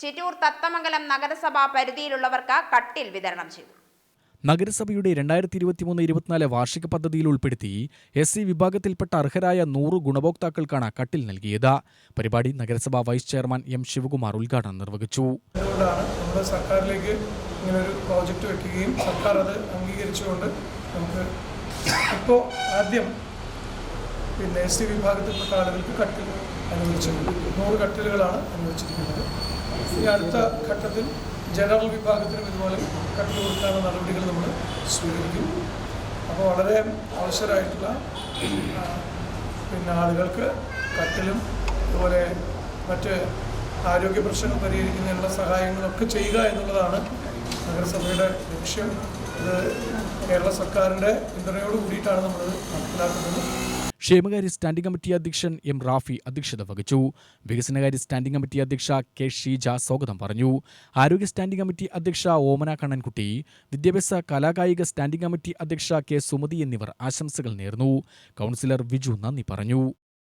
ചിറ്റൂർ തത്തമംഗലം നഗരസഭാ പരിധിയിലുള്ളവർക്ക് കട്ടിൽ വിതരണം ചെയ്തു. നഗരസഭയുടെ 2023-24 വാർഷിക പദ്ധതിയിൽ ഉൾപ്പെടുത്തി SC വിഭാഗത്തിൽപ്പെട്ട അർഹരായ 100 ഗുണഭോക്താക്കൾക്കാണ് കട്ടിൽ നൽകിയത്. പരിപാടി നഗരസഭാ വൈസ് ചെയർമാൻ M. ശിവകുമാർ ഉദ്ഘാടനം നിർവഹിച്ചു. നമ്മുടെ സർക്കാരിലേക്ക് ഇങ്ങനൊരു പ്രോജക്റ്റ് വെക്കുകയും സർക്കാർ അത് അംഗീകരിച്ചുകൊണ്ട് നമുക്ക് ഇപ്പോൾ ആദ്യം SC വിഭാഗത്തിൽപ്പെട്ട ആളുകൾക്ക് കട്ടിൽ അനുവദിച്ചിട്ടുണ്ട്. 100 കട്ടിലുകളാണ് അനുവദിച്ചിരിക്കുന്നത്. ഈ അടുത്ത ഘട്ടത്തിൽ ജനറൽ വിഭാഗത്തിനും ഇതുപോലെ കട്ടിൽ കൊടുക്കാനുള്ള നടപടികൾ നമ്മൾ സ്വീകരിക്കും. അപ്പോൾ വളരെ ആവശ്യമായിട്ടുള്ള ആളുകൾക്ക് കട്ടിലും അതുപോലെ മറ്റ് ആരോഗ്യ പ്രശ്നങ്ങൾ പരിഹരിക്കുന്നതിനുള്ള സഹായങ്ങളൊക്കെ ചെയ്യുക എന്നുള്ളതാണ് നഗരസഭയുടെ ലക്ഷ്യം. ഇത് കേരള സർക്കാരിൻ്റെ പിന്തുണയോട് കൂടിയിട്ടാണ് നമ്മൾ നടപ്പിലാക്കുന്നത്. ക്ഷേമകാര്യ സ്റ്റാൻഡിംഗ് കമ്മിറ്റി അധ്യക്ഷൻ M. റാഫി അധ്യക്ഷത വഹിച്ചു. വികസനകാര്യ സ്റ്റാൻഡിംഗ് കമ്മിറ്റി അധ്യക്ഷ K. ഷീജ സ്വാഗതം പറഞ്ഞു. ആരോഗ്യ സ്റ്റാൻഡിംഗ് കമ്മിറ്റി അധ്യക്ഷ ഓമന കണ്ണൻകുട്ടി, വിദ്യാഭ്യാസ കലാകായിക സ്റ്റാൻഡിംഗ് കമ്മിറ്റി അധ്യക്ഷ K. സുമതി എന്നിവർ ആശംസകൾ നേർന്നു. കൗൺസിലർ വിജു നന്ദി പറഞ്ഞു.